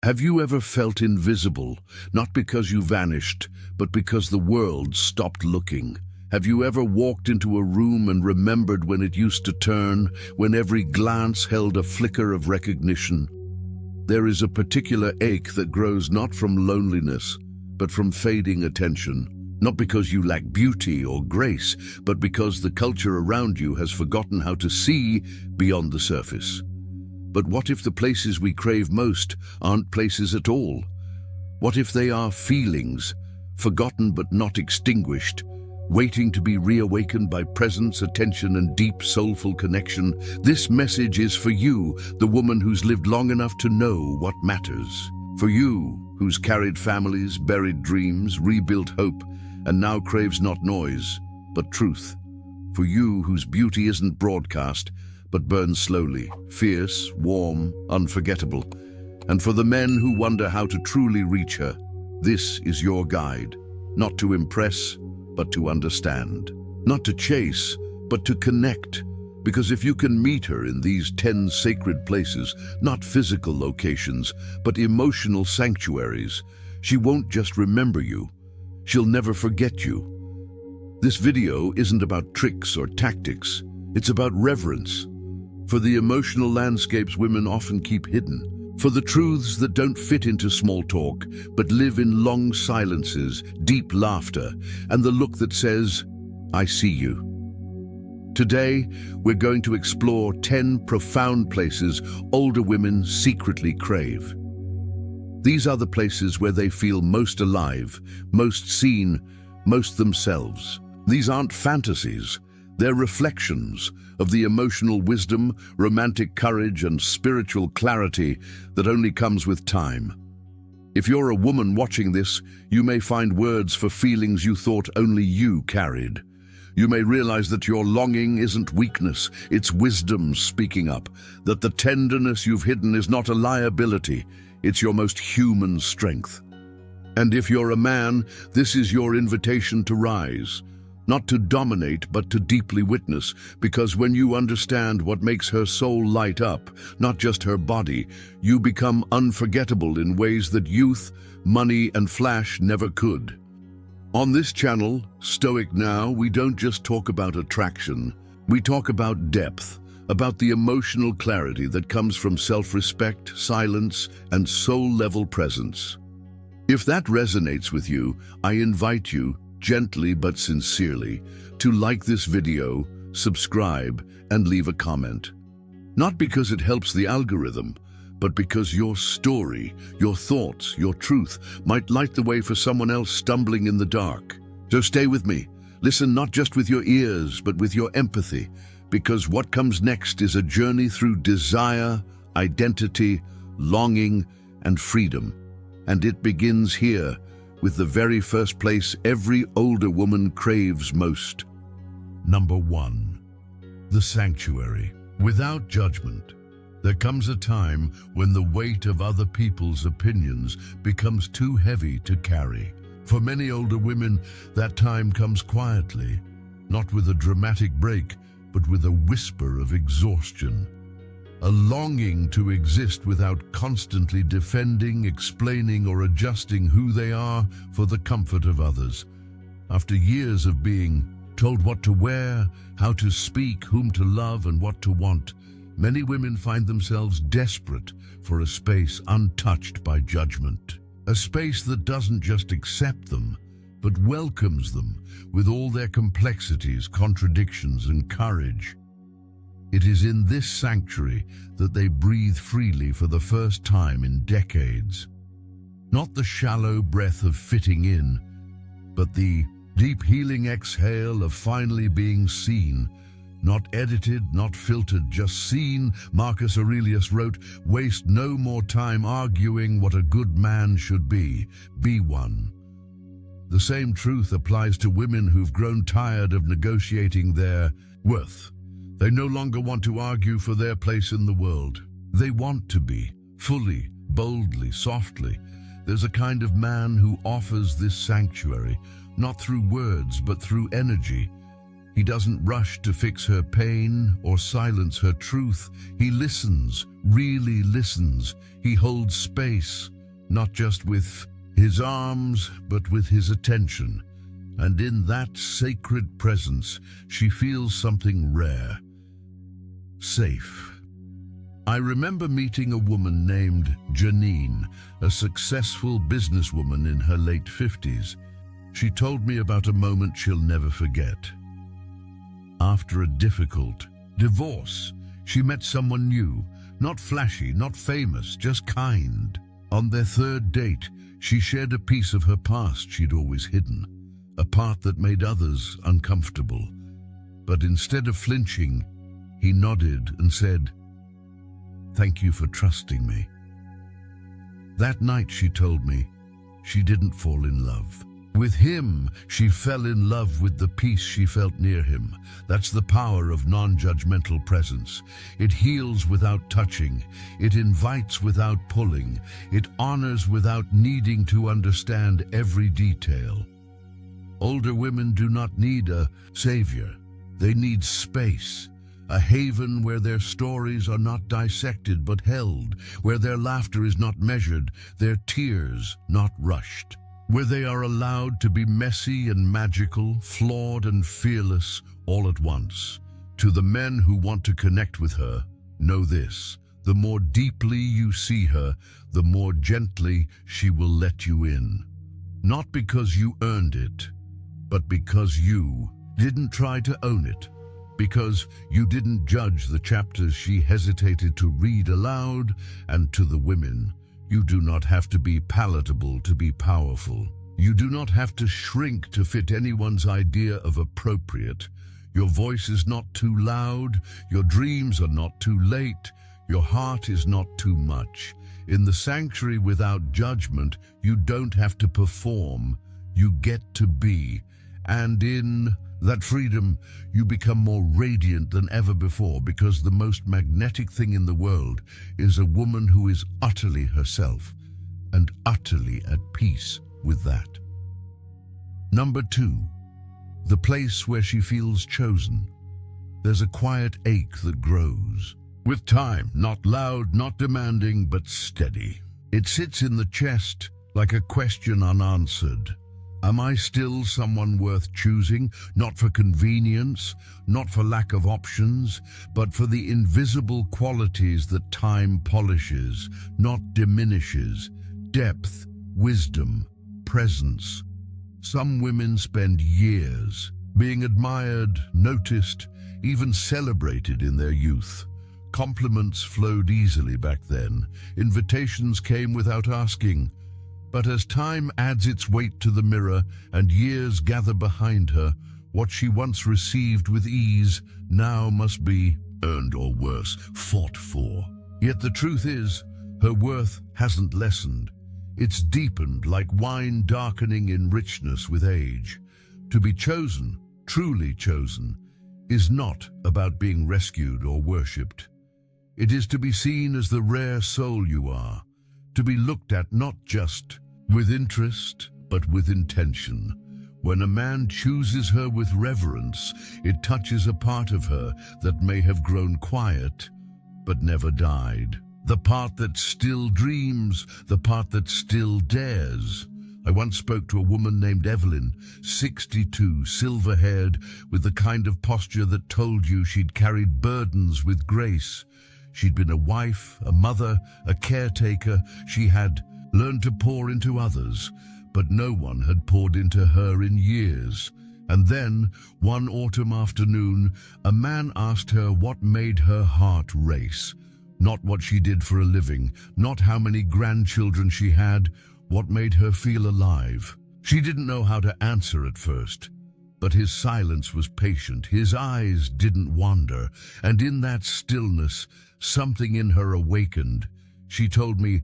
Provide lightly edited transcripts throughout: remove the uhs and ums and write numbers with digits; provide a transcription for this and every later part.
Have you ever felt invisible, not because you vanished, but because the world stopped looking? Have you ever walked into a room and remembered when it used to turn, when every glance held a flicker of recognition? There is a particular ache that grows not from loneliness, but from fading attention. Not because you lack beauty or grace, but because the culture around you has forgotten how to see beyond the surface. But what if the places we crave most aren't places at all? What if they are feelings, forgotten but not extinguished, waiting to be reawakened by presence, attention, and deep soulful connection? This message is for you, the woman who's lived long enough to know what matters. For you, who's carried families, buried dreams, rebuilt hope, and now craves not noise, but truth. For you, whose beauty isn't broadcast, but burns slowly, fierce, warm, unforgettable. And for the men who wonder how to truly reach her, this is your guide, not to impress, but to understand. Not to chase, but to connect. Because if you can meet her in these 10 sacred places, not physical locations, but emotional sanctuaries, she won't just remember you, she'll never forget you. This video isn't about tricks or tactics, it's about reverence. For the emotional landscapes women often keep hidden, for the truths that don't fit into small talk, but live in long silences, deep laughter, and the look that says, "I see you." Today, we're going to explore 10 profound places older women secretly crave. These are the places where they feel most alive, most seen, most themselves. These aren't fantasies. They're reflections of the emotional wisdom, romantic courage, and spiritual clarity that only comes with time. If you're a woman watching this, you may find words for feelings you thought only you carried. You may realize that your longing isn't weakness, it's wisdom speaking up, that the tenderness you've hidden is not a liability, it's your most human strength. And if you're a man, this is your invitation to rise. Not to dominate, but to deeply witness, because when you understand what makes her soul light up, not just her body, you become unforgettable in ways that youth, money, and flash never could. On this channel, Stoic Now, we don't just talk about attraction, we talk about depth, about the emotional clarity that comes from self-respect, silence, and soul-level presence. If that resonates with you, I invite you, gently but sincerely, to like this video, subscribe, and leave a comment. Not because it helps the algorithm, but because your story, your thoughts, your truth might light the way for someone else stumbling in the dark. So stay with me. Listen not just with your ears, but with your empathy, because what comes next is a journey through desire, identity, longing, and freedom. And it begins here, with the very first place every older woman craves most. Number 1. The sanctuary. Without judgment, there comes a time when the weight of other people's opinions becomes too heavy to carry. For many older women, that time comes quietly, not with a dramatic break, but with a whisper of exhaustion. A longing to exist without constantly defending, explaining, or adjusting who they are for the comfort of others. After years of being told what to wear, how to speak, whom to love, and what to want, many women find themselves desperate for a space untouched by judgment. A space that doesn't just accept them, but welcomes them with all their complexities, contradictions, and courage. It is in this sanctuary that they breathe freely for the first time in decades. Not the shallow breath of fitting in, but the deep healing exhale of finally being seen. Not edited, not filtered, just seen. Marcus Aurelius wrote, "Waste no more time arguing what a good man should be. Be one." The same truth applies to women who've grown tired of negotiating their worth. They no longer want to argue for their place in the world. They want to be, fully, boldly, softly. There's a kind of man who offers this sanctuary, not through words, but through energy. He doesn't rush to fix her pain or silence her truth. He listens, really listens. He holds space, not just with his arms, but with his attention. And in that sacred presence, she feels something rare. Safe. I remember meeting a woman named Janine, a successful businesswoman in her late 50s. She told me about a moment she'll never forget. After a difficult divorce, she met someone new, not flashy, not famous, just kind. On their third date, she shared a piece of her past she'd always hidden, a part that made others uncomfortable. But instead of flinching, he nodded and said, "Thank you for trusting me." That night, she told me, she didn't fall in love with him. She fell in love with the peace she felt near him. That's the power of non-judgmental presence. It heals without touching. It invites without pulling. It honors without needing to understand every detail. Older women do not need a savior. They need space. A haven where their stories are not dissected but held, where their laughter is not measured, their tears not rushed, where they are allowed to be messy and magical, flawed and fearless all at once. To the men who want to connect with her, know this: the more deeply you see her, the more gently she will let you in. Not because you earned it, but because you didn't try to own it. Because you didn't judge the chapters she hesitated to read aloud. And to the women, you do not have to be palatable to be powerful. You do not have to shrink to fit anyone's idea of appropriate. Your voice is not too loud. Your dreams are not too late. Your heart is not too much. In the sanctuary without judgment, you don't have to perform. You get to be. And in that freedom, you become more radiant than ever before, because the most magnetic thing in the world is a woman who is utterly herself and utterly at peace with that. Number 2, the place where she feels chosen. There's a quiet ache that grows with time, not loud, not demanding, but steady. It sits in the chest like a question unanswered. Am I still someone worth choosing, not for convenience, not for lack of options, but for the invisible qualities that time polishes, not diminishes: depth, wisdom, presence. Some women spend years being admired, noticed, even celebrated in their youth. Compliments flowed easily back then. Invitations came without asking. But as time adds its weight to the mirror and years gather behind her, what she once received with ease now must be earned, or worse, fought for. Yet the truth is, her worth hasn't lessened. It's deepened, like wine darkening in richness with age. To be chosen, truly chosen, is not about being rescued or worshipped. It is to be seen as the rare soul you are, to be looked at not just with interest, but with intention. When a man chooses her with reverence, it touches a part of her that may have grown quiet, but never died. The part that still dreams, the part that still dares. I once spoke to a woman named Evelyn, 62, silver-haired, with the kind of posture that told you she'd carried burdens with grace. She'd been a wife, a mother, a caretaker. She had learned to pour into others, but no one had poured into her in years. And then, one autumn afternoon, a man asked her what made her heart race. Not what she did for a living, not how many grandchildren she had, what made her feel alive. She didn't know how to answer at first, but his silence was patient. His eyes didn't wander, and in that stillness, something in her awakened. She told me,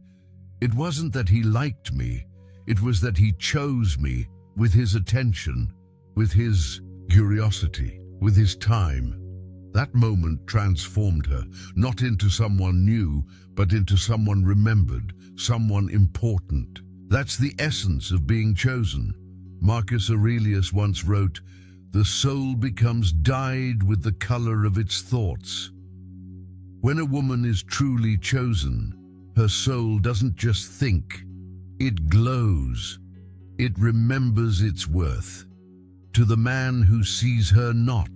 it wasn't that he liked me, it was that he chose me, with his attention, with his curiosity, with his time. That moment transformed her, not into someone new, but into someone remembered, someone important. That's the essence of being chosen. Marcus Aurelius once wrote, The soul becomes dyed with the color of its thoughts. When a woman is truly chosen, her soul doesn't just think, it glows. It remembers its worth. To the man who sees her not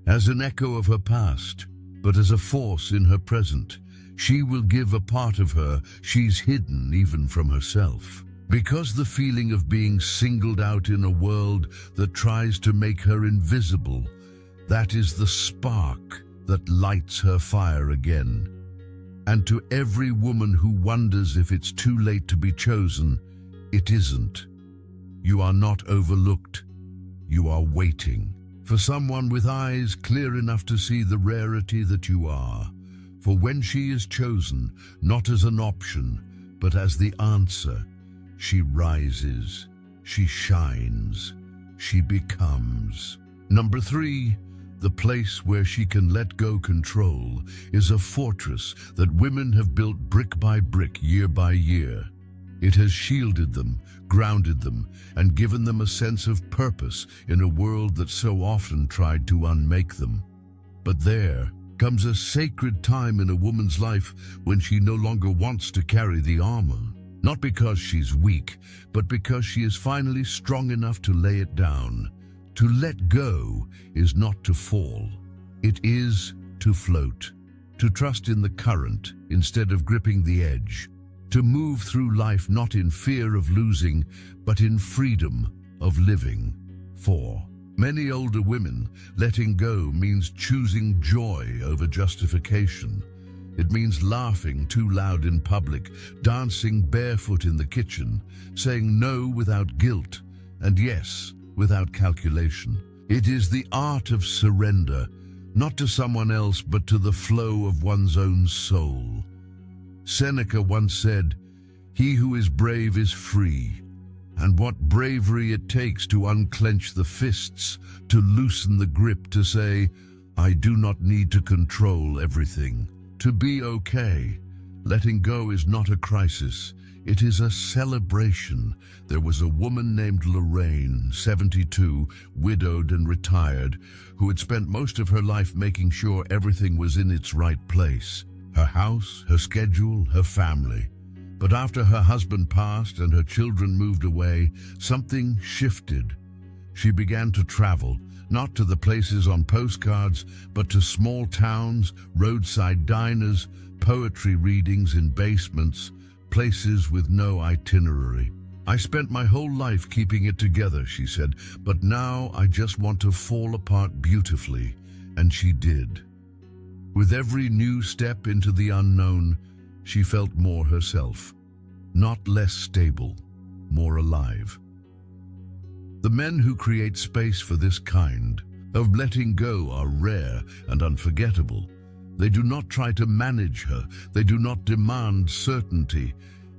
as an echo of her past, but as a force in her present, she will give a part of her she's hidden even from herself. Because the feeling of being singled out in a world that tries to make her invisible, that is the spark that lights her fire again. And to every woman who wonders if it's too late to be chosen, it isn't. You are not overlooked. You are waiting for someone with eyes clear enough to see the rarity that you are. For when she is chosen, not as an option, but as the answer, she rises, she shines, she becomes. Number 3, the place where she can let go control is a fortress that women have built brick by brick, year by year. It has shielded them, grounded them, and given them a sense of purpose in a world that so often tried to unmake them. But there comes a sacred time in a woman's life when she no longer wants to carry the armor. Not because she's weak, but because she is finally strong enough to lay it down. To let go is not to fall. It is to float. To trust in the current instead of gripping the edge. To move through life not in fear of losing, but in freedom of living. For many older women, letting go means choosing joy over justification. It means laughing too loud in public, dancing barefoot in the kitchen, saying no without guilt, and yes without calculation. It is the art of surrender, not to someone else but to the flow of one's own soul. Seneca once said, "He who is brave is free." And what bravery it takes to unclench the fists, to loosen the grip, to say, "I do not need to control everything." To be okay. Letting go is not a crisis. It is a celebration. There was a woman named Lorraine, 72, widowed and retired, who had spent most of her life making sure everything was in its right place. Her house, her schedule, her family. But after her husband passed and her children moved away, something shifted. She began to travel, not to the places on postcards, but to small towns, roadside diners, poetry readings in basements, places with no itinerary. "I spent my whole life keeping it together," she said, "but now I just want to fall apart beautifully." And she did. With every new step into the unknown, she felt more herself, not less stable, more alive. The men who create space for this kind of letting go are rare and unforgettable. They do not try to manage her. They do not demand certainty.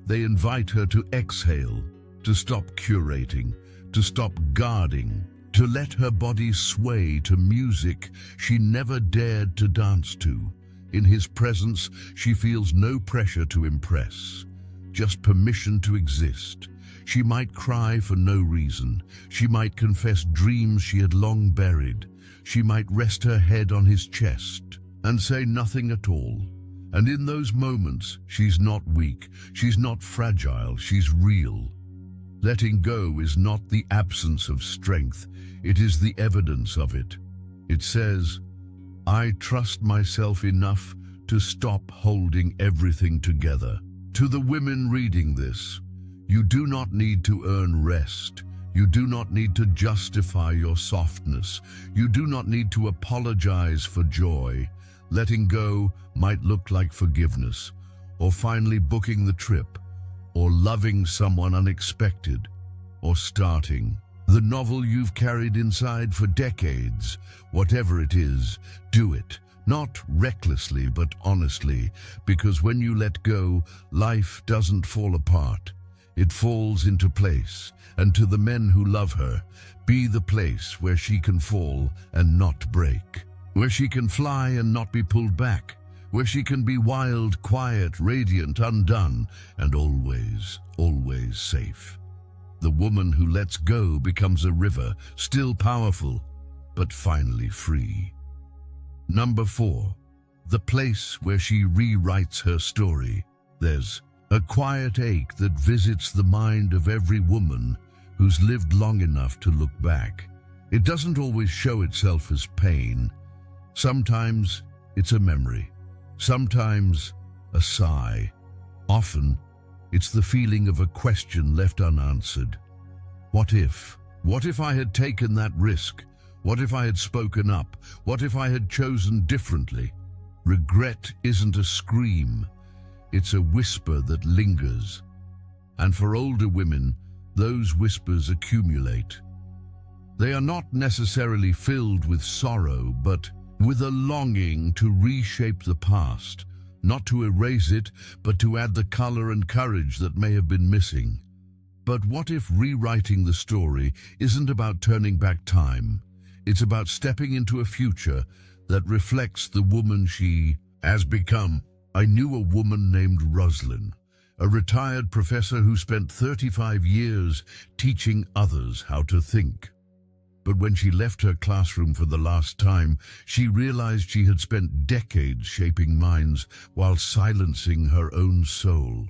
They invite her to exhale, to stop curating, to stop guarding, to let her body sway to music she never dared to dance to. In his presence, she feels no pressure to impress, just permission to exist. She might cry for no reason. She might confess dreams she had long buried. She might rest her head on his chest and say nothing at all. And in those moments, she's not weak, she's not fragile, she's real. Letting go is not the absence of strength, it is the evidence of it. It says, "I trust myself enough to stop holding everything together." To the women reading this, you do not need to earn rest. You do not need to justify your softness. You do not need to apologize for joy. Letting go might look like forgiveness, or finally booking the trip, or loving someone unexpected, or starting the novel you've carried inside for decades. Whatever it is, do it. Not recklessly, but honestly, because when you let go, life doesn't fall apart. It falls into place. And to the men who love her, be the place where she can fall and not break, where she can fly and not be pulled back, where she can be wild, quiet, radiant, undone, and always, always safe. The woman who lets go becomes a river, still powerful, but finally free. Number 4. The place where she rewrites her story. There's a quiet ache that visits the mind of every woman who's lived long enough to look back. It doesn't always show itself as pain. Sometimes it's a memory, sometimes a sigh. Often, it's the feeling of a question left unanswered. What if? What if I had taken that risk? What if I had spoken up? What if I had chosen differently? Regret isn't a scream, it's a whisper that lingers. And for older women, those whispers accumulate. They are not necessarily filled with sorrow, but with a longing to reshape the past, not to erase it, but to add the color and courage that may have been missing. But what if rewriting the story isn't about turning back time? It's about stepping into a future that reflects the woman she has become. I knew a woman named Rosalind, a retired professor who spent 35 years teaching others how to think. But when she left her classroom for the last time, she realized she had spent decades shaping minds while silencing her own soul.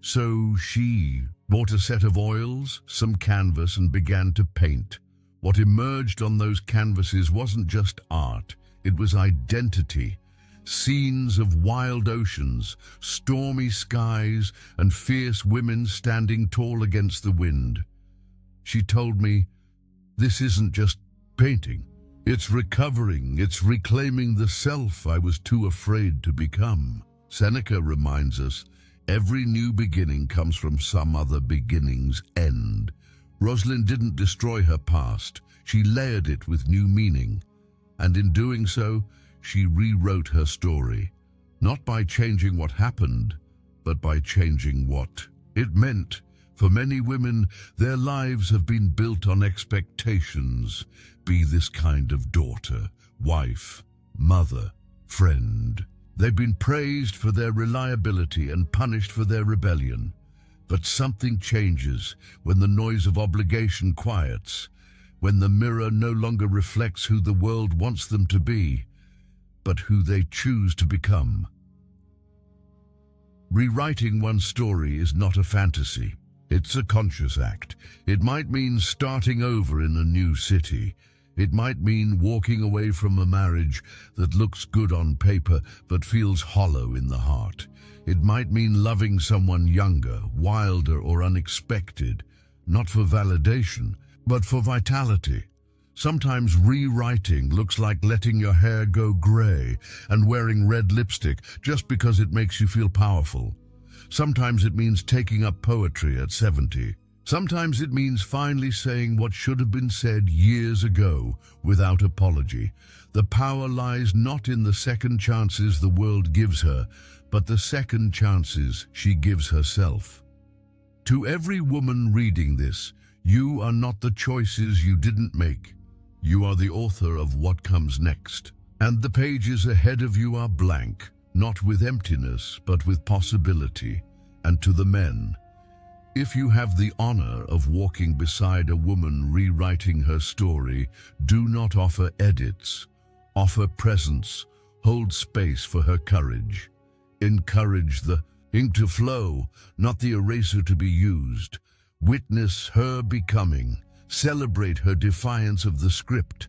So she bought a set of oils, some canvas, and began to paint. What emerged on those canvases wasn't just art, it was identity. Scenes of wild oceans, stormy skies, and fierce women standing tall against the wind. She told me, "This isn't just painting. It's recovering, it's reclaiming the self I was too afraid to become." Seneca reminds us, every new beginning comes from some other beginning's end. Rosalind didn't destroy her past, she layered it with new meaning. And in doing so, she rewrote her story, not by changing what happened, but by changing what it meant. For many women, their lives have been built on expectations. Be this kind of daughter, wife, mother, friend. They've been praised for their reliability and punished for their rebellion. But something changes when the noise of obligation quiets, when the mirror no longer reflects who the world wants them to be, but who they choose to become. Rewriting one's story is not a fantasy. It's a conscious act. It might mean starting over in a new city. It might mean walking away from a marriage that looks good on paper but feels hollow in the heart. It might mean loving someone younger, wilder, or unexpected, not for validation, but for vitality. Sometimes rewriting looks like letting your hair go gray and wearing red lipstick just because it makes you feel powerful. Sometimes it means taking up poetry at 70. Sometimes it means finally saying what should have been said years ago without apology. The power lies not in the second chances the world gives her, but the second chances she gives herself. To every woman reading this, you are not the choices you didn't make. You are the author of what comes next. And the pages ahead of you are blank, not with emptiness, but with possibility. And to the men, if you have the honor of walking beside a woman rewriting her story, do not offer edits. Offer presence, hold space for her courage. Encourage the ink to flow, not the eraser to be used. Witness her becoming. Celebrate her defiance of the script.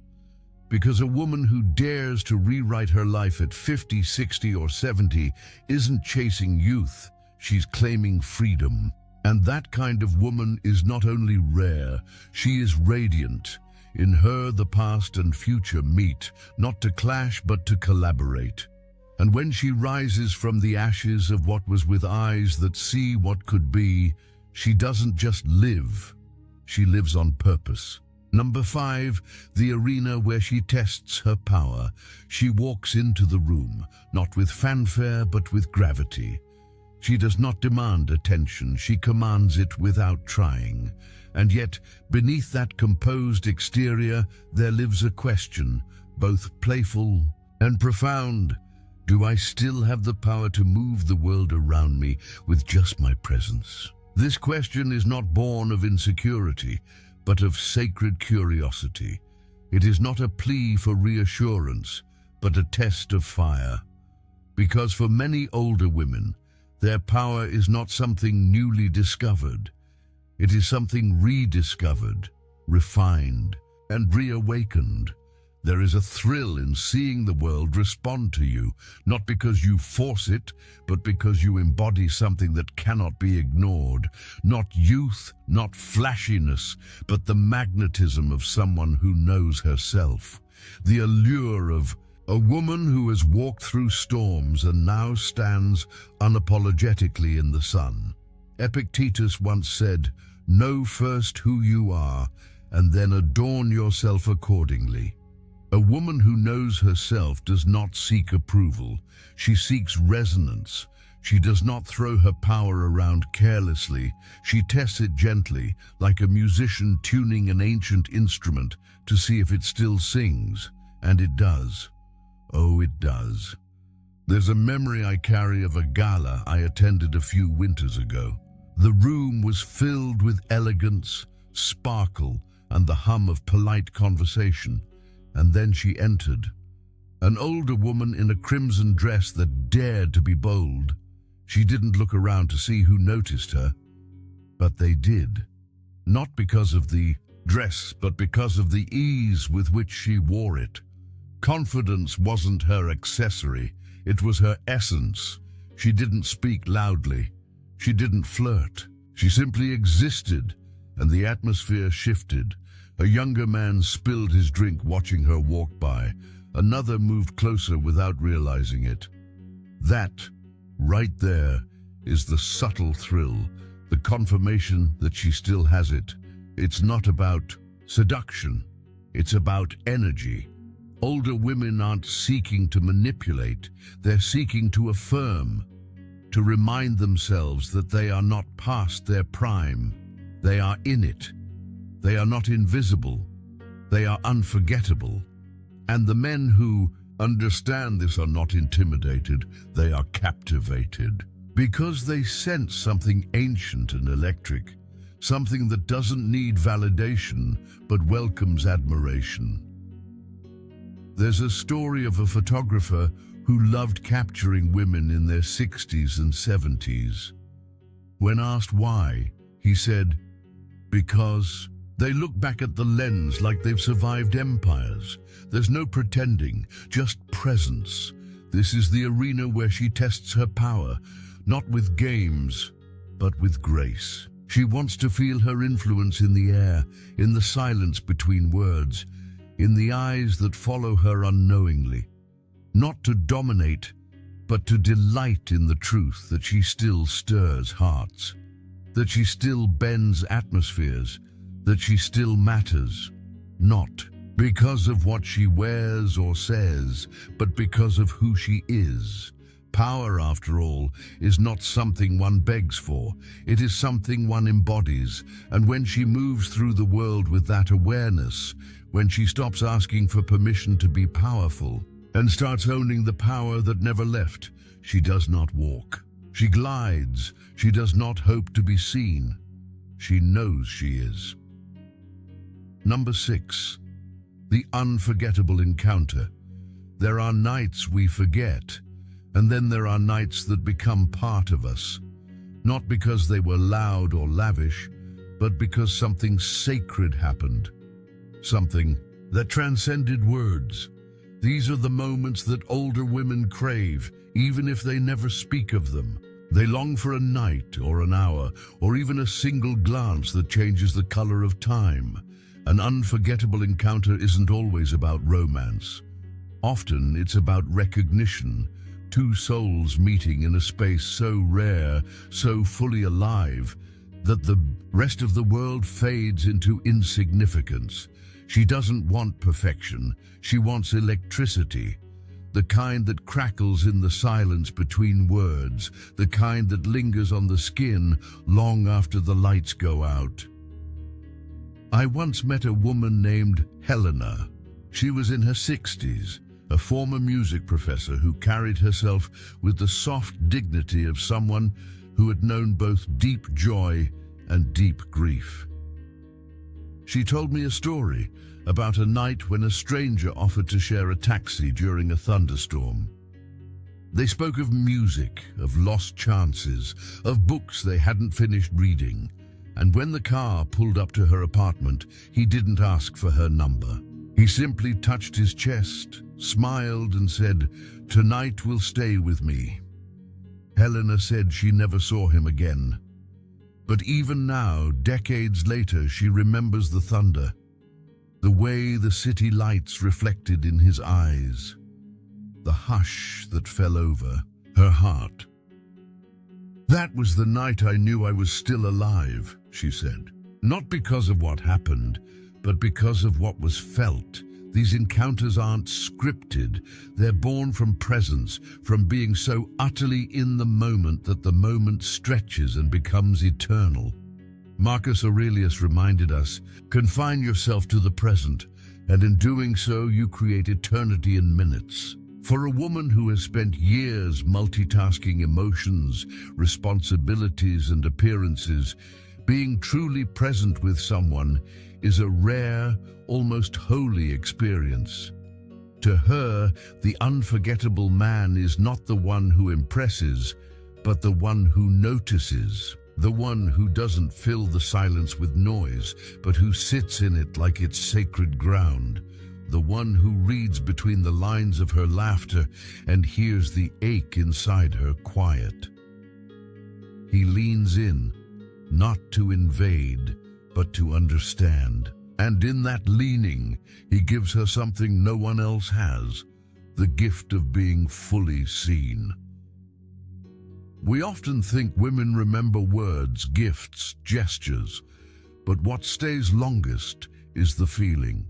Because a woman who dares to rewrite her life at 50, 60, or 70 isn't chasing youth, she's claiming freedom. And that kind of woman is not only rare, she is radiant. In her, the past and future meet, not to clash but to collaborate. And when she rises from the ashes of what was with eyes that see what could be, she doesn't just live, she lives on purpose. Number 5, the arena where she tests her power. She walks into the room, not with fanfare but with gravity. She does not demand attention, she commands it without trying. And yet, beneath that composed exterior, there lives a question, both playful and profound. Do I still have the power to move the world around me with just my presence? This question is not born of insecurity, but of sacred curiosity. It is not a plea for reassurance, but a test of fire. Because for many older women, their power is not something newly discovered. It is something rediscovered, refined, and reawakened. There is a thrill in seeing the world respond to you, not because you force it, but because you embody something that cannot be ignored. Not youth, not flashiness, but the magnetism of someone who knows herself. The allure of a woman who has walked through storms and now stands unapologetically in the sun. Epictetus once said, "Know first who you are, and then adorn yourself accordingly." A woman who knows herself does not seek approval. She seeks resonance. She does not throw her power around carelessly. She tests it gently, like a musician tuning an ancient instrument to see if it still sings. And it does. Oh, it does. There's a memory I carry of a gala I attended a few winters ago. The room was filled with elegance, sparkle, and the hum of polite conversation. And then she entered, an older woman in a crimson dress that dared to be bold. She didn't look around to see who noticed her, but they did. Not because of the dress, but because of the ease with which she wore it. Confidence wasn't her accessory, it was her essence. She didn't speak loudly. She didn't flirt. She simply existed, and the atmosphere shifted. A younger man spilled his drink watching her walk by. Another moved closer without realizing it. That, right there, is the subtle thrill, the confirmation that she still has it. It's not about seduction. It's about energy. Older women aren't seeking to manipulate. They're seeking to affirm, to remind themselves that they are not past their prime. They are in it. They are not invisible. They are unforgettable. And the men who understand this are not intimidated. They are captivated. Because they sense something ancient and electric, something that doesn't need validation but welcomes admiration. There's a story of a photographer who loved capturing women in their 60s and 70s. When asked why, he said, "Because they look back at the lens like they've survived empires. There's no pretending, just presence. This is the arena where she tests her power, not with games, but with grace. She wants to feel her influence in the air, in the silence between words, in the eyes that follow her unknowingly. Not to dominate, but to delight in the truth that she still stirs hearts, that she still bends atmospheres, that she still matters, not because of what she wears or says, but because of who she is. Power, after all, is not something one begs for. It is something one embodies, and when she moves through the world with that awareness, when she stops asking for permission to be powerful and starts owning the power that never left, she does not walk. She glides. She does not hope to be seen. She knows she is. Number 6. The unforgettable encounter. There are nights we forget, and then there are nights that become part of us, not because they were loud or lavish, but because something sacred happened, something that transcended words. These are the moments that older women crave, even if they never speak of them. They long for a night or an hour, or even a single glance that changes the color of time. An unforgettable encounter isn't always about romance. Often it's about recognition, two souls meeting in a space so rare, so fully alive, that the rest of the world fades into insignificance. She doesn't want perfection, she wants electricity. The kind that crackles in the silence between words, the kind that lingers on the skin long after the lights go out. I once met a woman named Helena. She was in her 60s, a former music professor who carried herself with the soft dignity of someone who had known both deep joy and deep grief. She told me a story about a night when a stranger offered to share a taxi during a thunderstorm. They spoke of music, of lost chances, of books they hadn't finished reading, and when the car pulled up to her apartment, he didn't ask for her number. He simply touched his chest, smiled and said, "Tonight will stay with me." Helena said she never saw him again. But even now, decades later, she remembers the thunder, the way the city lights reflected in his eyes, the hush that fell over her heart. "That was the night I knew I was still alive," she said. "Not because of what happened, but because of what was felt. These encounters aren't scripted. They're born from presence, from being so utterly in the moment that the moment stretches and becomes eternal." Marcus Aurelius reminded us, "Confine yourself to the present, and in doing so you create eternity in minutes." For a woman who has spent years multitasking emotions, responsibilities, and appearances, being truly present with someone is a rare, almost holy experience. To her, the unforgettable man is not the one who impresses, but the one who notices, the one who doesn't fill the silence with noise, but who sits in it like it's sacred ground, the one who reads between the lines of her laughter and hears the ache inside her quiet. He leans in, not to invade, but to understand. And in that leaning, he gives her something no one else has, the gift of being fully seen. We often think women remember words, gifts, gestures, but what stays longest is the feeling.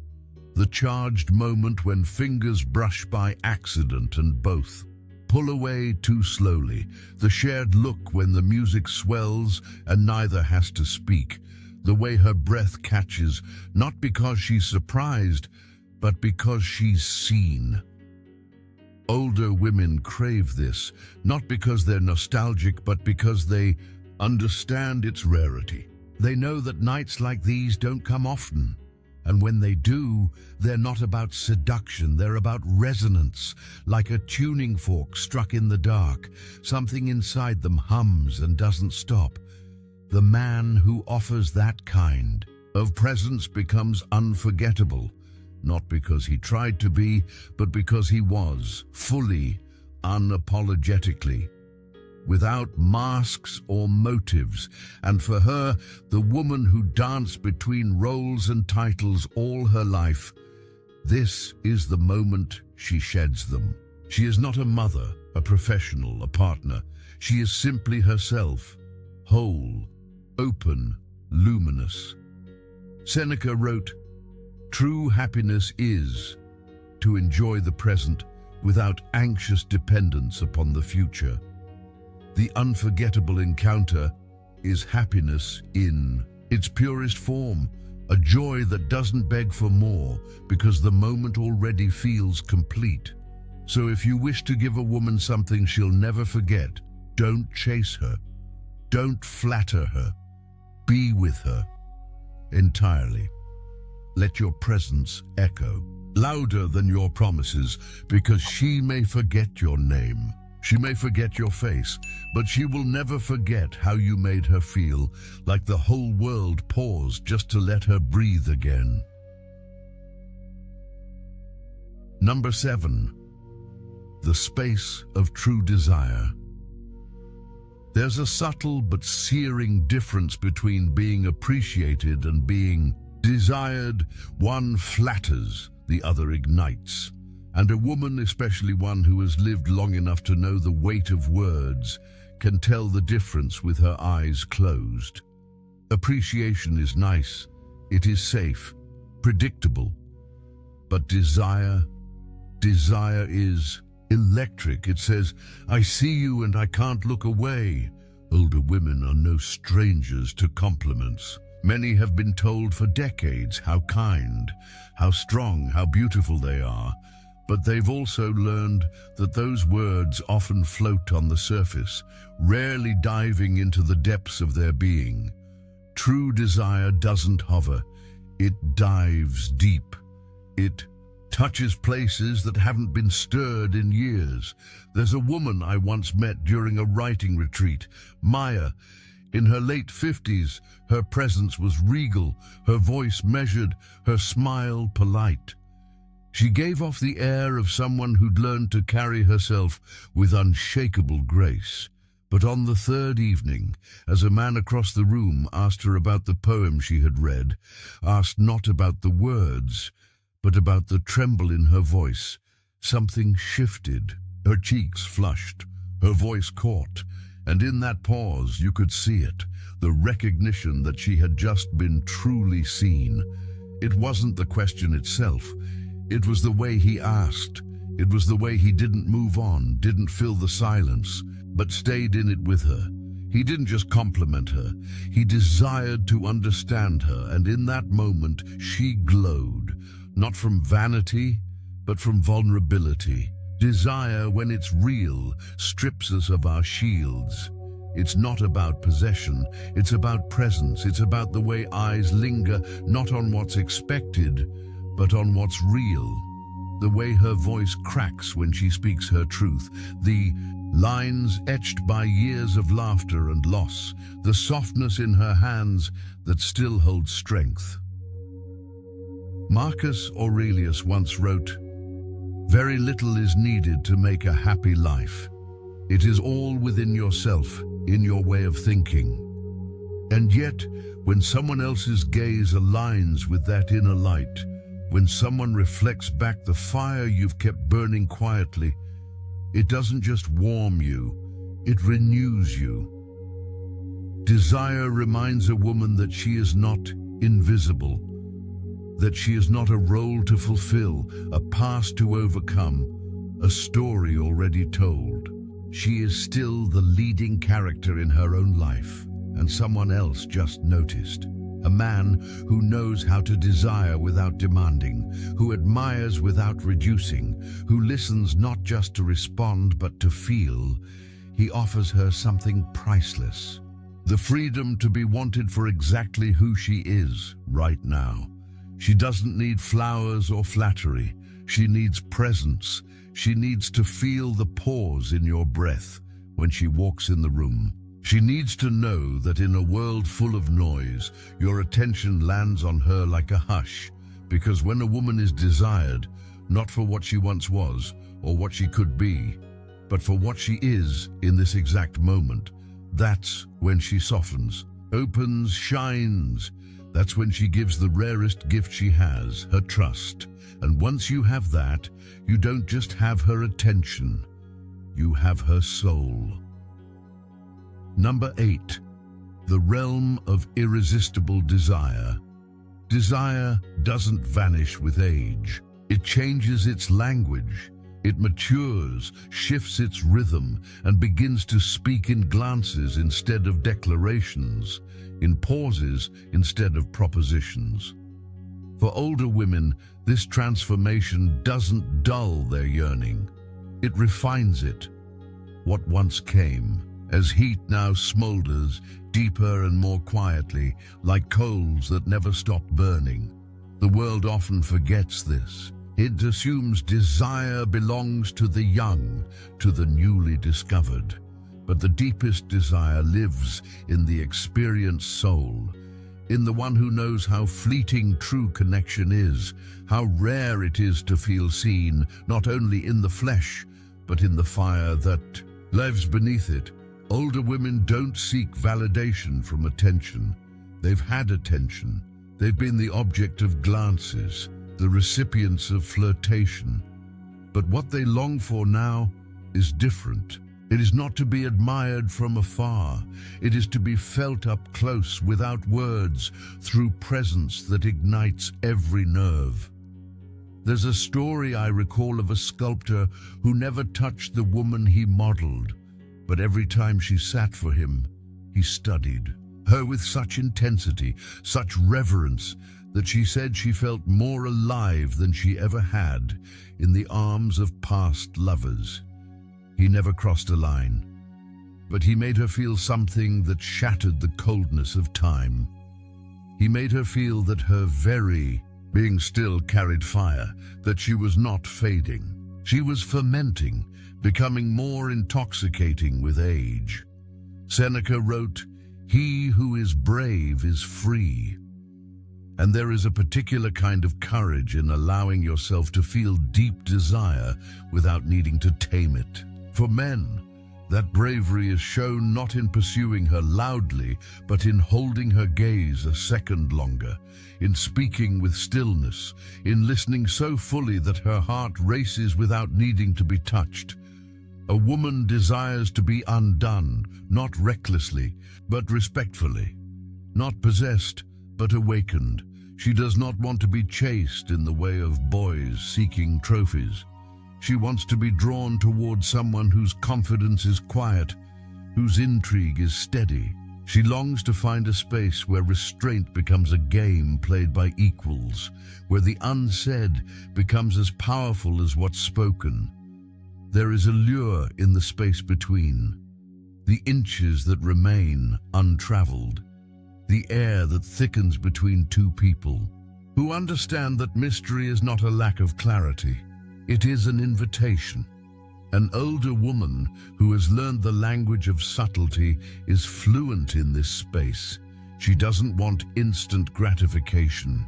The charged moment when fingers brush by accident and both pull away too slowly. The shared look when the music swells and neither has to speak. The way her breath catches, not because she's surprised, but because she's seen. Older women crave this, not because they're nostalgic, but because they understand its rarity. They know that nights like these don't come often. And when they do, they're not about seduction, they're about resonance, like a tuning fork struck in the dark. Something inside them hums and doesn't stop. The man who offers that kind of presence becomes unforgettable, not because he tried to be, but because he was, fully, unapologetically, without masks or motives. And for her, the woman who danced between roles and titles all her life, this is the moment she sheds them. She is not a mother, a professional, a partner. She is simply herself, whole, open, luminous. Seneca wrote, "True happiness is to enjoy the present without anxious dependence upon the future." The unforgettable encounter is happiness in its purest form, a joy that doesn't beg for more because the moment already feels complete. So if you wish to give a woman something she'll never forget, don't chase her, don't flatter her, be with her entirely. Let your presence echo louder than your promises, because she may forget your name. She may forget your face, but she will never forget how you made her feel, like the whole world paused just to let her breathe again. Number 7. The space of true desire. There's a subtle but searing difference between being appreciated and being desired. One flatters, the other ignites. And a woman, especially one who has lived long enough to know the weight of words, can tell the difference with her eyes closed. Appreciation is nice, it is safe, predictable. But desire is electric. It says, "I see you and I can't look away." Older women are no strangers to compliments. Many have been told for decades how kind, how strong, how beautiful they are. But they've also learned that those words often float on the surface, rarely diving into the depths of their being. True desire doesn't hover. It dives deep. It touches places that haven't been stirred in years. There's a woman I once met during a writing retreat, Maya. In her late 50s, her presence was regal, her voice measured, her smile polite. She gave off the air of someone who'd learned to carry herself with unshakable grace. But on the third evening, as a man across the room asked her about the poem she had read, asked not about the words, but about the tremble in her voice, something shifted. Her cheeks flushed, her voice caught, and in that pause you could see it, the recognition that she had just been truly seen. It wasn't the question itself, it was the way he asked. It was the way he didn't move on, didn't fill the silence, but stayed in it with her. He didn't just compliment her, he desired to understand her, and in that moment she glowed, not from vanity, but from vulnerability. Desire, when it's real, strips us of our shields. It's not about possession, it's about presence, it's about the way eyes linger, not on what's expected, but on what's real. The way her voice cracks when she speaks her truth, the lines etched by years of laughter and loss, the softness in her hands that still hold strength. Marcus Aurelius once wrote, "Very little is needed to make a happy life. It is all within yourself, in your way of thinking." And yet, when someone else's gaze aligns with that inner light, when someone reflects back the fire you've kept burning quietly, it doesn't just warm you, it renews you. Desire reminds a woman that she is not invisible, that she is not a role to fulfill, a past to overcome, a story already told. She is still the leading character in her own life, and someone else just noticed. A man who knows how to desire without demanding, who admires without reducing, who listens not just to respond but to feel. He offers her something priceless. The freedom to be wanted for exactly who she is right now. She doesn't need flowers or flattery. She needs presence. She needs to feel the pause in your breath when she walks in the room. She needs to know that in a world full of noise, your attention lands on her like a hush, because when a woman is desired, not for what she once was or what she could be, but for what she is in this exact moment, that's when she softens, opens, shines. That's when she gives the rarest gift she has, her trust. And once you have that, you don't just have her attention, you have her soul. Number 8, the realm of irresistible desire. Desire doesn't vanish with age. It changes its language. It matures, shifts its rhythm, and begins to speak in glances instead of declarations, in pauses instead of propositions. For older women, this transformation doesn't dull their yearning. It refines it. What once came, as heat now smolders, deeper and more quietly, like coals that never stop burning. The world often forgets this. It assumes desire belongs to the young, to the newly discovered. But the deepest desire lives in the experienced soul, in the one who knows how fleeting true connection is, how rare it is to feel seen, not only in the flesh, but in the fire that lives beneath it. Older women don't seek validation from attention. They've had attention. They've been the object of glances, the recipients of flirtation. But what they long for now is different. It is not to be admired from afar. It is to be felt up close without words, through presence that ignites every nerve. There's a story I recall of a sculptor who never touched the woman he modeled, but every time she sat for him, he studied her with such intensity, such reverence, that she said she felt more alive than she ever had in the arms of past lovers. He never crossed a line, but he made her feel something that shattered the coldness of time. He made her feel that her very being still carried fire, that she was not fading. She was fermenting, becoming more intoxicating with age. Seneca wrote, "He who is brave is free." And there is a particular kind of courage in allowing yourself to feel deep desire without needing to tame it. For men, that bravery is shown not in pursuing her loudly, but in holding her gaze a second longer, in speaking with stillness, in listening so fully that her heart races without needing to be touched. A woman desires to be undone, not recklessly, but respectfully, not possessed, but awakened. She does not want to be chased in the way of boys seeking trophies. She wants to be drawn toward someone whose confidence is quiet, whose intrigue is steady. She longs to find a space where restraint becomes a game played by equals, where the unsaid becomes as powerful as what's spoken. There is a lure in the space between, the inches that remain untraveled, the air that thickens between two people who understand that mystery is not a lack of clarity. It is an invitation. An older woman who has learned the language of subtlety is fluent in this space. She doesn't want instant gratification.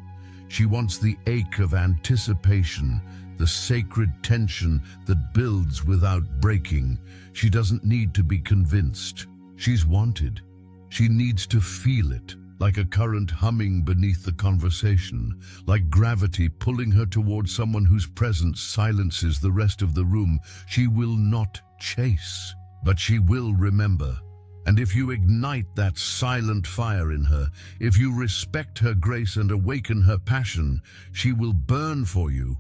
She wants the ache of anticipation, the sacred tension that builds without breaking. She doesn't need to be convinced. She's wanted. She needs to feel it, like a current humming beneath the conversation, like gravity pulling her towards someone whose presence silences the rest of the room. She will not chase, but she will remember. And if you ignite that silent fire in her, if you respect her grace and awaken her passion, she will burn for you.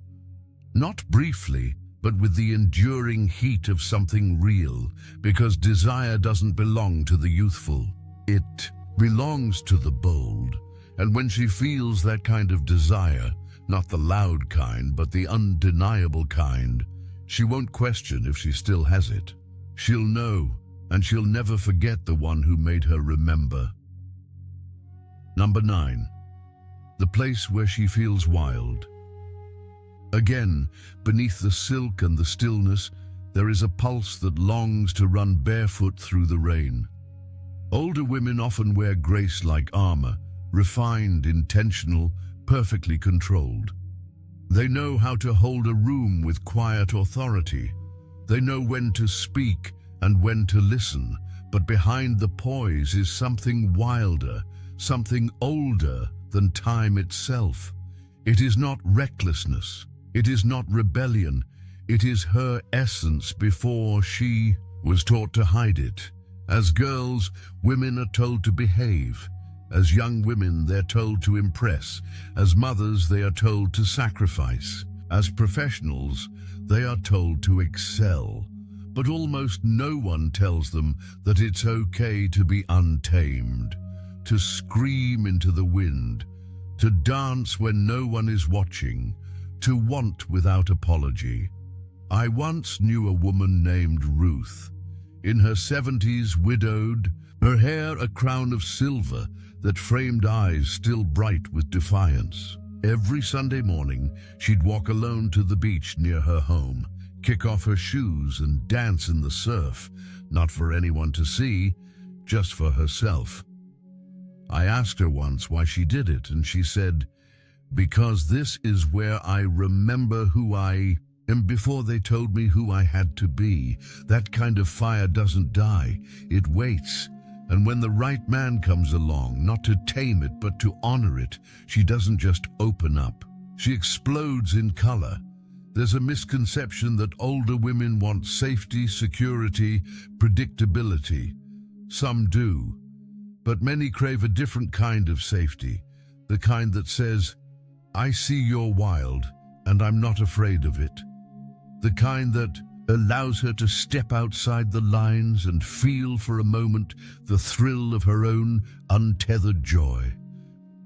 Not briefly, but with the enduring heat of something real, because desire doesn't belong to the youthful. It belongs to the bold. And when she feels that kind of desire, not the loud kind, but the undeniable kind, she won't question if she still has it. She'll know, and she'll never forget the one who made her remember. Number 9. The place where she feels wild. Again, beneath the silk and the stillness, there is a pulse that longs to run barefoot through the rain. Older women often wear grace like armor, refined, intentional, perfectly controlled. They know how to hold a room with quiet authority. They know when to speak and when to listen, but behind the poise is something wilder, something older than time itself. It is not recklessness. It is not rebellion. It is her essence before she was taught to hide it. As girls, women are told to behave. As young women, they're told to impress. As mothers, they are told to sacrifice. As professionals, they are told to excel. But almost no one tells them that it's okay to be untamed, to scream into the wind, to dance when no one is watching, to want without apology. I once knew a woman named Ruth. In her 70s, widowed, her hair a crown of silver that framed eyes still bright with defiance. Every Sunday morning, she'd walk alone to the beach near her home, kick off her shoes and dance in the surf, not for anyone to see, just for herself. I asked her once why she did it, and she said, "Because this is where I remember who I am before they told me who I had to be. That kind of fire doesn't die, it waits. And when the right man comes along, not to tame it, but to honor it, she doesn't just open up. She explodes in color." There's a misconception that older women want safety, security, predictability. Some do, but many crave a different kind of safety, the kind that says, "I see you're wild, and I'm not afraid of it." The kind that allows her to step outside the lines and feel for a moment the thrill of her own untethered joy.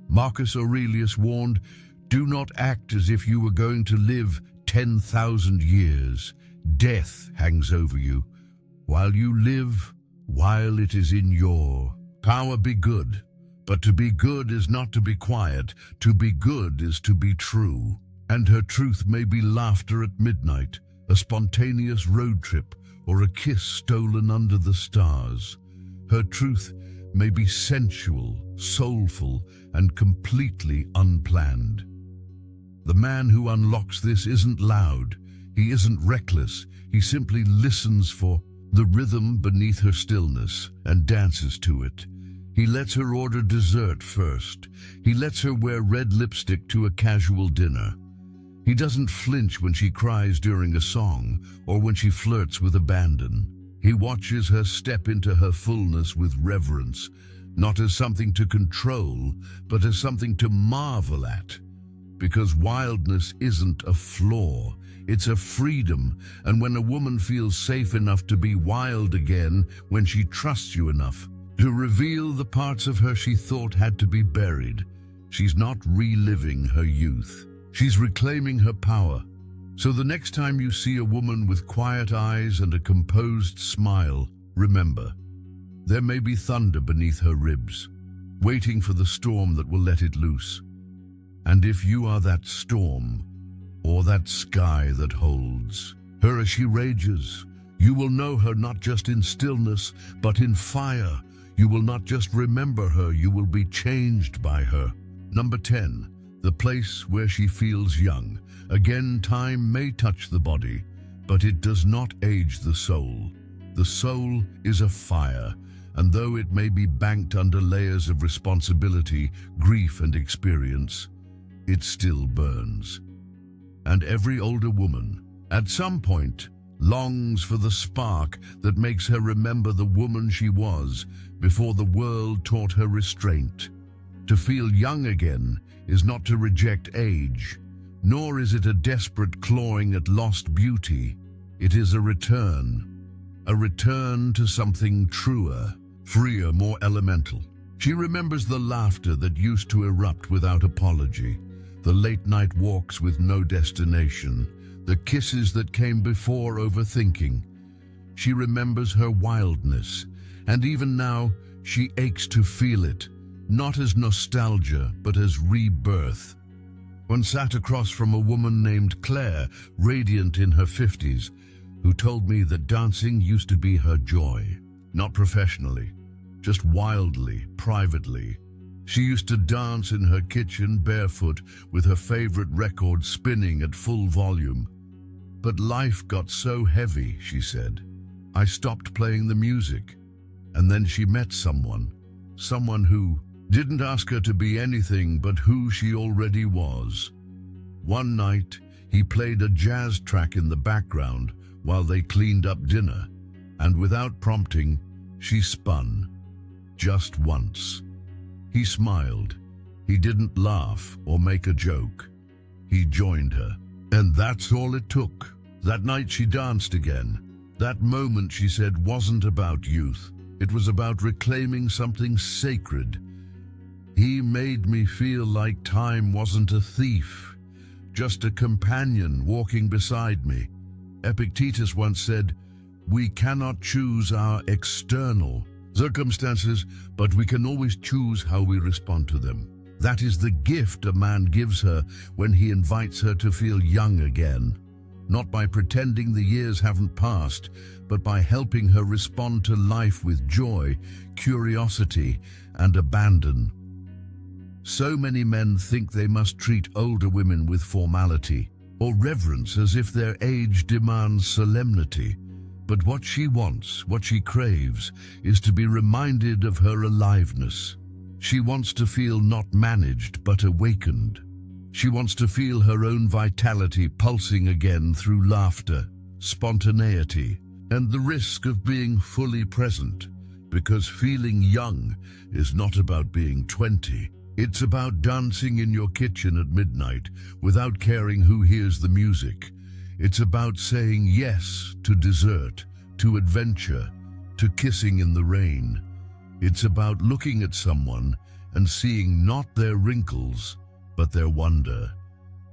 Marcus Aurelius warned, "Do not act as if you were going to live 10,000 years. Death hangs over you. While you live, while it is in your power, be good, But to be good is not to be quiet. To be good is to be true. And her truth may be laughter at midnight, a spontaneous road trip, or a kiss stolen under the stars. Her truth may be sensual, soulful, and completely unplanned. The man who unlocks this isn't loud, he isn't reckless, he simply listens for the rhythm beneath her stillness and dances to it. He lets her order dessert first. He lets her wear red lipstick to a casual dinner. He doesn't flinch when she cries during a song or when she flirts with abandon. He watches her step into her fullness with reverence, not as something to control, but as something to marvel at. Because wildness isn't a flaw, it's a freedom, and when a woman feels safe enough to be wild again, when she trusts you enough to reveal the parts of her she thought had to be buried, she's not reliving her youth. She's reclaiming her power. So the next time you see a woman with quiet eyes and a composed smile, remember, there may be thunder beneath her ribs, waiting for the storm that will let it loose. And if you are that storm, or that sky that holds her as she rages, you will know her not just in stillness, but in fire. You will not just remember her, you will be changed by her. Number 10. The place where she feels young. Again, time may touch the body, but it does not age the soul. The soul is a fire, and though it may be banked under layers of responsibility, grief, and experience, it still burns. And every older woman, at some point, longs for the spark that makes her remember the woman she was before the world taught her restraint. To feel young again is not to reject age, nor is it a desperate clawing at lost beauty. It is a return to something truer, freer, more elemental. She remembers the laughter that used to erupt without apology, the late-night walks with no destination, the kisses that came before overthinking. She remembers her wildness, and even now she aches to feel it, not as nostalgia, but as rebirth. One sat across from a woman named Claire, radiant in her 50s, who told me that dancing used to be her joy, not professionally, just wildly, privately. She used to dance in her kitchen barefoot with her favorite record spinning at full volume. But life got so heavy, she said. I stopped playing the music. And then she met someone who didn't ask her to be anything but who she already was. One night, he played a jazz track in the background while they cleaned up dinner, and without prompting, she spun. Just once. He smiled. He didn't laugh or make a joke. He joined her. And that's all it took. That night she danced again. That moment, she said, wasn't about youth. It was about reclaiming something sacred. He made me feel like time wasn't a thief, just a companion walking beside me. Epictetus once said, "We cannot choose our external circumstances, but we can always choose how we respond to them." That is the gift a man gives her when he invites her to feel young again. Not by pretending the years haven't passed, but by helping her respond to life with joy, curiosity, and abandon. So many men think they must treat older women with formality or reverence as if their age demands solemnity. But what she wants, what she craves, is to be reminded of her aliveness. She wants to feel not managed but awakened. She wants to feel her own vitality pulsing again through laughter, spontaneity, and the risk of being fully present. Because feeling young is not about being 20. It's about dancing in your kitchen at midnight without caring who hears the music. It's about saying yes to dessert, to adventure, to kissing in the rain. It's about looking at someone and seeing not their wrinkles, but their wonder.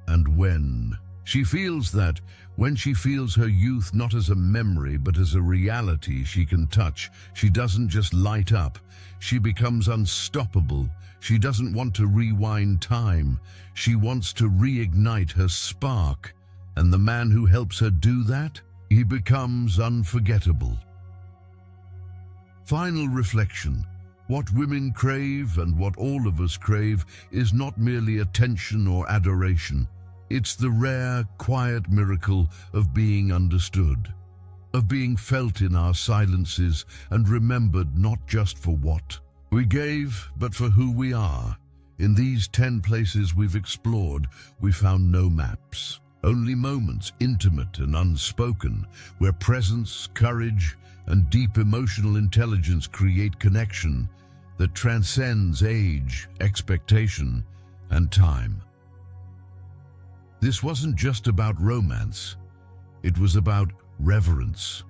And when She feels that when she feels her youth not as a memory but as a reality she can touch, she doesn't just light up, she becomes unstoppable. She doesn't want to rewind time, she wants to reignite her spark. And the man who helps her do that, he becomes unforgettable. Final reflection. What women crave and what all of us crave is not merely attention or adoration. It's the rare, quiet miracle of being understood, of being felt in our silences and remembered not just for what we gave, but for who we are. In these 10 places we've explored, we found no maps, only moments, intimate and unspoken, where presence, courage, and deep emotional intelligence create connection that transcends age, expectation, and time. This wasn't just about romance. It was about reverence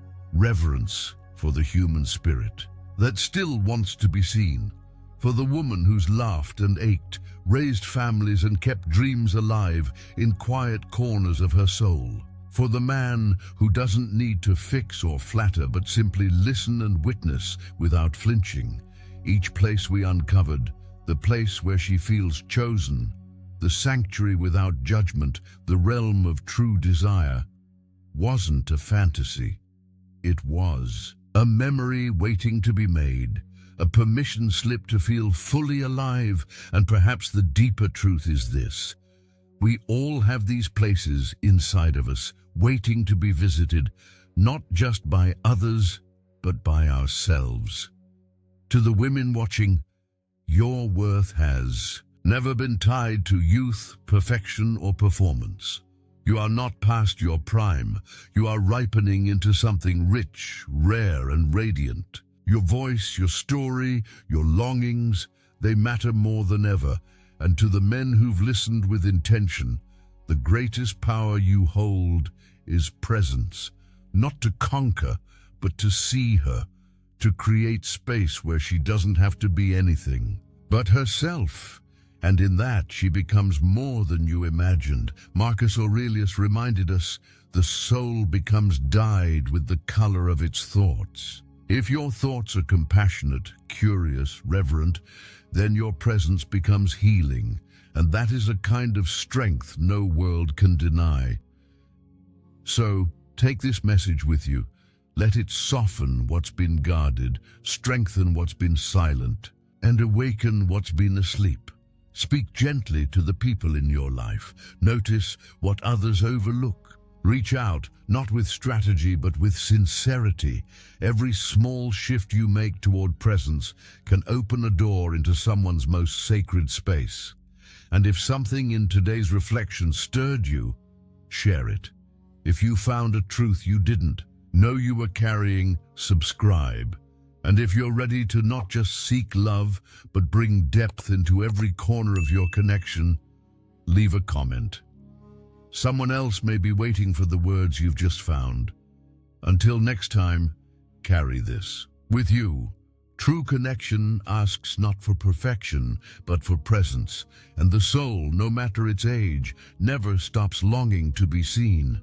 for the human spirit that still wants to be seen, for the woman who's laughed and ached, raised families and kept dreams alive in quiet corners of her soul, for the man who doesn't need to fix or flatter but simply listen and witness without flinching. Each place we uncovered, the place where she feels chosen, the sanctuary without judgment, the realm of true desire, wasn't a fantasy. It was a memory waiting to be made, a permission slip to feel fully alive. And perhaps the deeper truth is this: we all have these places inside of us, waiting to be visited, not just by others, but by ourselves. To the women watching, your worth has never been tied to youth, perfection, or performance. You are not past your prime. You are ripening into something rich, rare, and radiant. Your voice, your story, your longings, they matter more than ever. And to the men who've listened with intention, the greatest power you hold is presence. Not to conquer, but to see her, to create space where she doesn't have to be anything but herself. And in that, she becomes more than you imagined. Marcus Aurelius reminded us, the soul becomes dyed with the color of its thoughts. If your thoughts are compassionate, curious, reverent, then your presence becomes healing, and that is a kind of strength no world can deny. So, take this message with you. Let it soften what's been guarded, strengthen what's been silent, and awaken what's been asleep. Speak gently to the people in your life. Notice what others overlook. Reach out, not with strategy, but with sincerity. Every small shift you make toward presence can open a door into someone's most sacred space. And if something in today's reflection stirred you, share it. If you found a truth you didn't know you were carrying, subscribe. And if you're ready to not just seek love, but bring depth into every corner of your connection, leave a comment. Someone else may be waiting for the words you've just found. Until next time, carry this with you. True connection asks not for perfection, but for presence. And the soul, no matter its age, never stops longing to be seen.